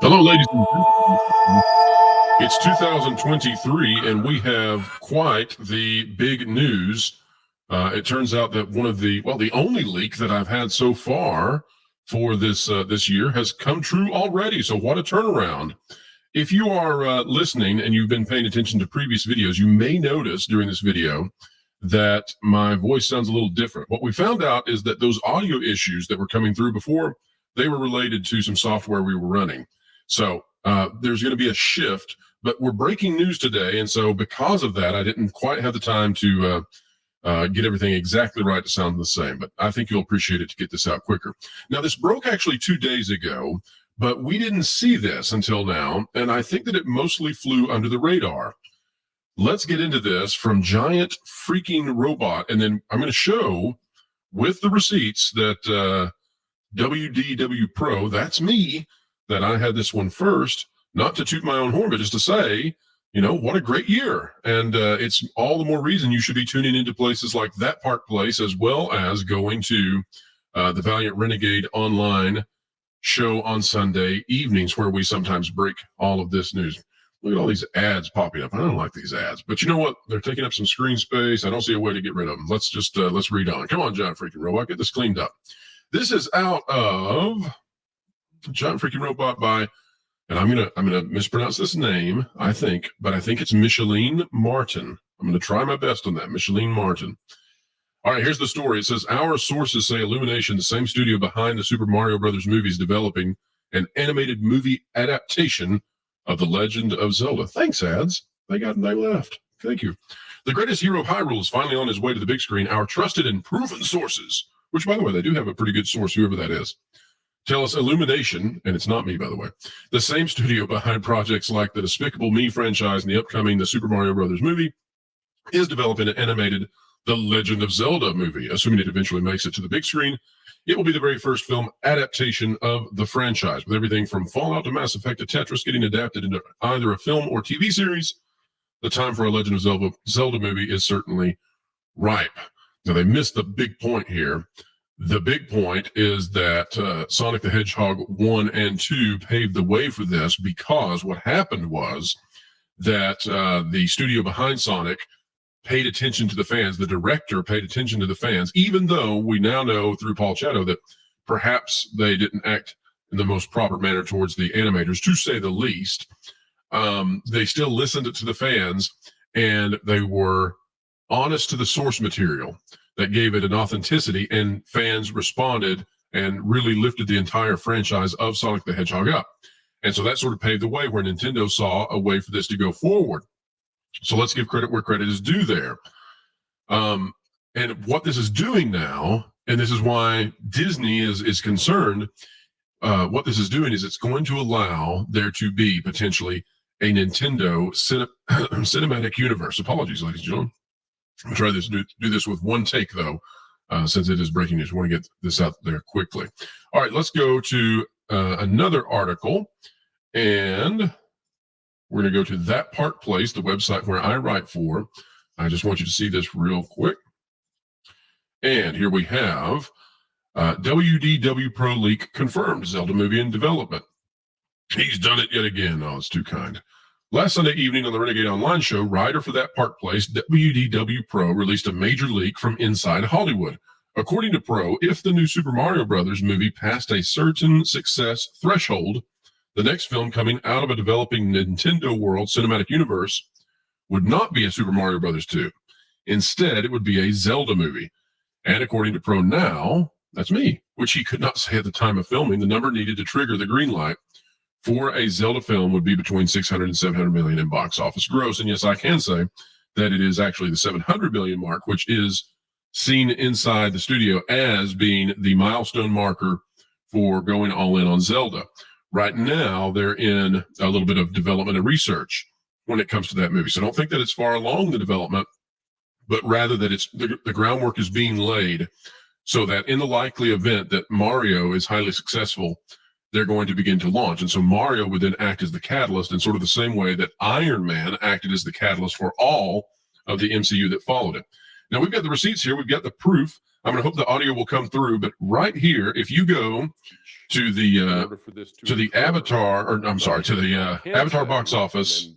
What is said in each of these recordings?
Hello, ladies and gentlemen. It's 2023, and we have quite the big news. It turns out that the only leak that I've had so far for this year has come true already. So what a turnaround! If you are listening and you've been paying attention to previous videos, you may notice during this video that my voice sounds a little different. What we found out is that those audio issues that were coming through before, they were related to some software we were running. So there's going to be a shift, but we're breaking news today. And so because of that, I didn't quite have the time to get everything exactly right to sound the same, but I think you'll appreciate it to get this out quicker. Now, this broke actually 2 days ago, but we didn't see this until now. And I think that it mostly flew under the radar. Let's get into this from Giant Freaking Robot. And then I'm going to show with the receipts that WDW Pro, that's me, that I had this one first, not to toot my own horn, but just to say, what a great year. And it's all the more reason you should be tuning into places like That Park Place, as well as going to the Valiant Renegade online show on Sunday evenings, where we sometimes break all of this news. Look at all these ads popping up. I don't like these ads, but you know what? They're taking up some screen space. I don't see a way to get rid of them. Let's read on. Come on, Giant Freaking Robot, get this cleaned up. This is out of Giant Freaking Robot by, and I'm gonna mispronounce this name, I think it's Micheline Martin. I'm gonna try my best on that, Micheline Martin. All right, here's the story. It says, our sources say Illumination, the same studio behind the Super Mario Brothers movies, developing an animated movie adaptation of The Legend of Zelda. Thanks, ads. They left. Thank you. The greatest hero of Hyrule is finally on his way to the big screen. Our trusted and proven sources, which, by the way, they do have a pretty good source, whoever that is, tell us Illumination, and it's not me, by the way, the same studio behind projects like the Despicable Me franchise and the upcoming The Super Mario Brothers movie, is developing an animated The Legend of Zelda movie. Assuming it eventually makes it to the big screen, it will be the very first film adaptation of the franchise, with everything from Fallout to Mass Effect to Tetris getting adapted into either a film or TV series. The time for a Legend of Zelda movie is certainly ripe. Now, they missed the big point here. The big point is that Sonic the Hedgehog 1 and 2 paved the way for this, because what happened was that the studio behind Sonic paid attention to the fans. The director paid attention to the fans, even though we now know through Paul Chatto that perhaps they didn't act in the most proper manner towards the animators, to say the least. They still listened to the fans, and they were honest to the source material that gave it an authenticity, and fans responded and really lifted the entire franchise of Sonic the Hedgehog up. And so that sort of paved the way, where Nintendo saw a way for this to go forward. So let's give credit where credit is due there. And what this is doing now, and this is why Disney is concerned, what this is doing is it's going to allow there to be potentially a Nintendo cinematic universe. Apologies, ladies and gentlemen. I'll try to do this with one take, though, since it is breaking news. I want to get this out there quickly. All right, let's go to another article, and we're going to go to That Park Place, the website where I write for. I just want you to see this real quick. And here we have WDW Pro leak confirmed, Zelda movie in development. He's done it yet again. Oh, it's too kind. Last Sunday evening on the Renegade Online show, writer for That Park Place, WDW Pro, released a major leak from inside Hollywood. According to Pro, if the new Super Mario Brothers movie passed a certain success threshold, the next film coming out of a developing Nintendo World cinematic universe would not be a Super Mario Brothers 2. Instead, it would be a Zelda movie. And according to Pro now, that's me, which he could not say at the time of filming, the number needed to trigger the green light for a Zelda film would be between 600 and 700 million in box office gross. And yes, I can say that it is actually the 700 million mark, which is seen inside the studio as being the milestone marker for going all in on Zelda. Right now, they're in a little bit of development and research when it comes to that movie. So don't think that it's far along the development, but rather that it's the groundwork is being laid so that in the likely event that Mario is highly successful, they're going to begin to launch. And so Mario would then act as the catalyst in sort of the same way that Iron Man acted as the catalyst for all of the MCU that followed it. Now, we've got the receipts here. We've got the proof I'm going to hope the audio will come through, but right here, if you go to the Avatar, or I'm sorry, to the Avatar box office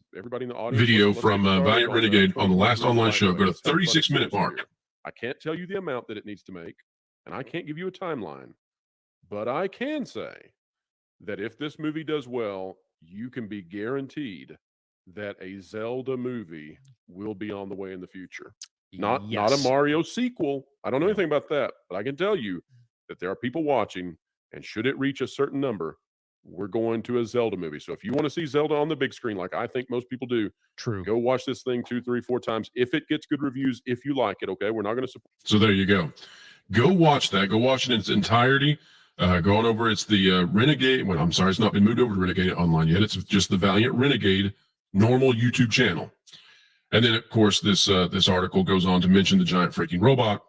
video from Valiant Renegade on the last online show, go to 36-minute mark. I can't tell you the amount that it needs to make, and I can't give you a timeline, but I can say that if this movie does well, you can be guaranteed that a Zelda movie will be on the way in the future. Not a Mario sequel. I don't know anything about that, but I can tell you that there are people watching, and should it reach a certain number, we're going to a Zelda movie. So if you want to see Zelda on the big screen, like I think most people do, go watch this thing 2, 3, 4 times. If it gets good reviews, if you like it, okay? We're not going to support. So there you go. Go watch that. Go watch it in its entirety. Go on over. It's the Renegade. Well, I'm sorry, it's not been moved over to Renegade Online yet. It's just the Valiant Renegade normal YouTube channel. And then, of course, this article goes on to mention the giant freaking robot.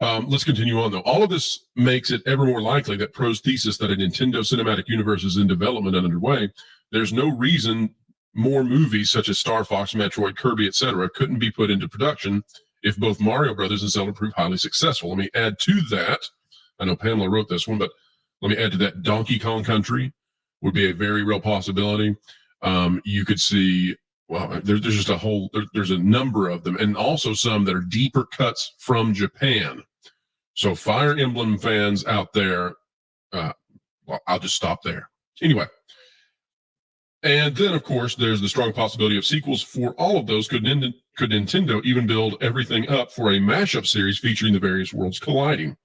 Let's continue on, though. All of this makes it ever more likely that Pro's thesis that a Nintendo cinematic universe is in development and underway. There's no reason more movies such as Star Fox, Metroid, Kirby, etc. couldn't be put into production if both Mario Brothers and Zelda prove highly successful. Let me add to that. I know Pamela wrote this one, but let me add to that. Donkey Kong Country would be a very real possibility. You could see, well, there's just there's a number of them, and also some that are deeper cuts from Japan. So Fire Emblem fans out there, well, I'll just stop there. Anyway. And then, of course, there's the strong possibility of sequels for all of those. Could Nintendo even build everything up for a mashup series featuring the various worlds colliding?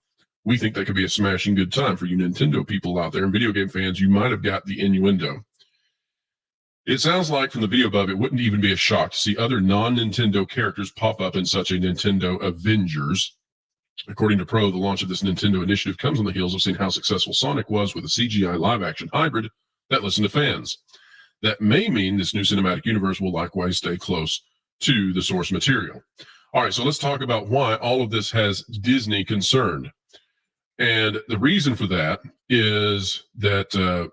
We think that could be a smashing good time for you Nintendo people out there, and video game fans. You might have got the innuendo. It sounds like from the video above, it wouldn't even be a shock to see other non-Nintendo characters pop up in such a Nintendo Avengers. According to Pro, the launch of this Nintendo initiative comes on the heels of seeing how successful Sonic was with a CGI live-action hybrid that listened to fans. That may mean this new cinematic universe will likewise stay close to the source material. All right, so let's talk about why all of this has Disney concerned. And the reason for that is that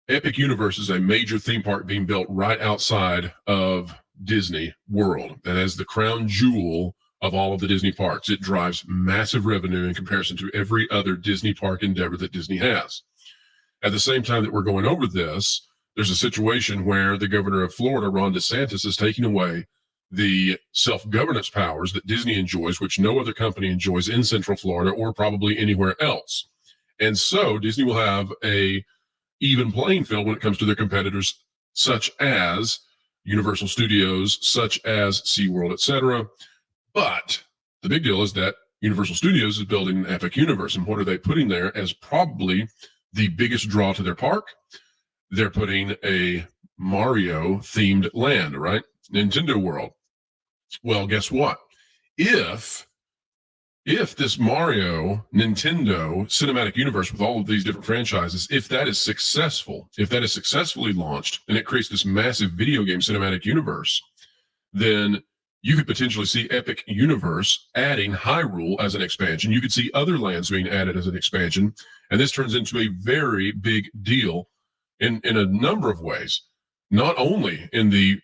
Epic Universe is a major theme park being built right outside of Disney World. And as the crown jewel of all of the Disney parks, it drives massive revenue in comparison to every other Disney park endeavor that Disney has. At the same time that we're going over this, there's a situation where the governor of Florida, Ron DeSantis, is taking away the self-governance powers that Disney enjoys, which no other company enjoys in Central Florida or probably anywhere else. And so Disney will have a even playing field when it comes to their competitors, such as Universal Studios, such as SeaWorld, etc. But the big deal is that Universal Studios is building an Epic Universe. And what are they putting there as probably the biggest draw to their park? They're putting a Mario-themed land, right? Nintendo World. Well, guess what? If this Mario Nintendo cinematic universe with all of these different franchises, if that is successful, if that is successfully launched and it creates this massive video game cinematic universe, then you could potentially see Epic Universe adding Hyrule as an expansion. You could see other lands being added as an expansion. And this turns into a very big deal in a number of ways. Not only in the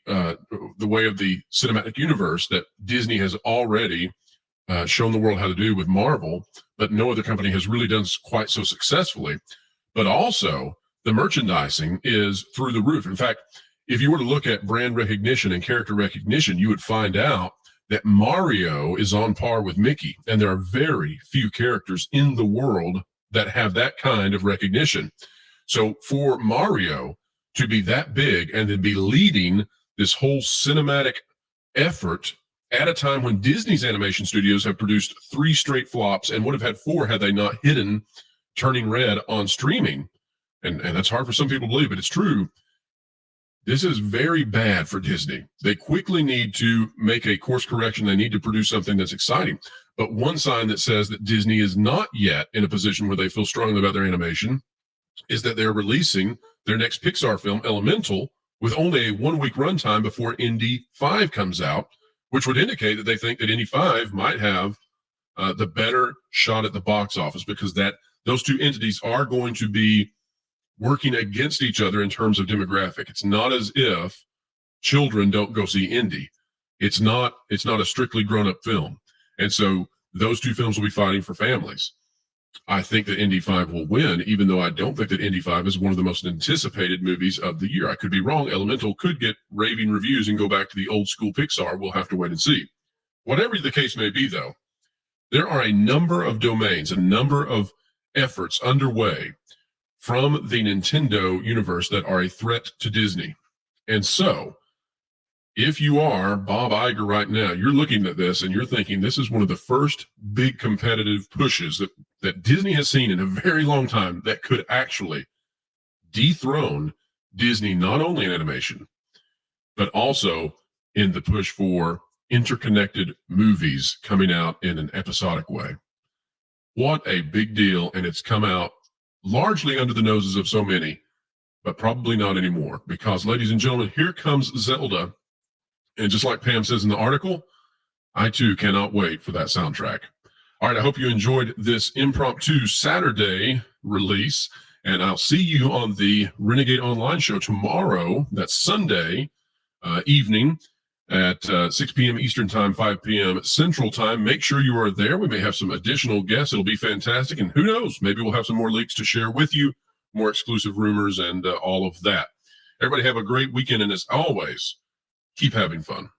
way of the cinematic universe that Disney has already shown the world how to do with Marvel, but no other company has really done quite so successfully, but also the merchandising is through the roof. In fact, if you were to look at brand recognition and character recognition, you would find out that Mario is on par with Mickey, and there are very few characters in the world that have that kind of recognition. So for Mario to be that big and then be leading this whole cinematic effort at a time when Disney's animation studios have produced 3 straight flops and would have had 4 had they not hidden Turning Red on streaming. And that's hard for some people to believe, but it's true. This is very bad for Disney. They quickly need to make a course correction. They need to produce something that's exciting. But one sign that says that Disney is not yet in a position where they feel strongly about their animation is that they're releasing their next Pixar film, Elemental, with only a 1-week runtime before Indy 5 comes out, which would indicate that they think that Indy 5 might have the better shot at the box office, because those two entities are going to be working against each other in terms of demographic. It's not as if children don't go see Indy. It's not a strictly grown-up film. And so those two films will be fighting for families. I think that Indy 5 will win, even though I don't think that Indy 5 is one of the most anticipated movies of the year. I could be wrong. Elemental could get raving reviews and go back to the old school Pixar. We'll have to wait and see. Whatever the case may be, though, there are a number of domains, a number of efforts underway from the Nintendo universe that are a threat to Disney. And so, if you are Bob Iger right now, you're looking at this and you're thinking this is one of the first big competitive pushes that Disney has seen in a very long time that could actually dethrone Disney, not only in animation, but also in the push for interconnected movies coming out in an episodic way. What a big deal. And it's come out largely under the noses of so many, but probably not anymore, because, ladies and gentlemen, here comes Zelda. And just like Pam says in the article, I too cannot wait for that soundtrack. All right, I hope you enjoyed this impromptu Saturday release, and I'll see you on the Renegade Online show tomorrow. That's Sunday evening at 6 p.m. Eastern Time, 5 p.m. Central Time. Make sure you are there. We may have some additional guests. It'll be fantastic, and who knows, maybe we'll have some more leaks to share with you, more exclusive rumors, and all of that. Everybody have a great weekend, and as always, keep having fun.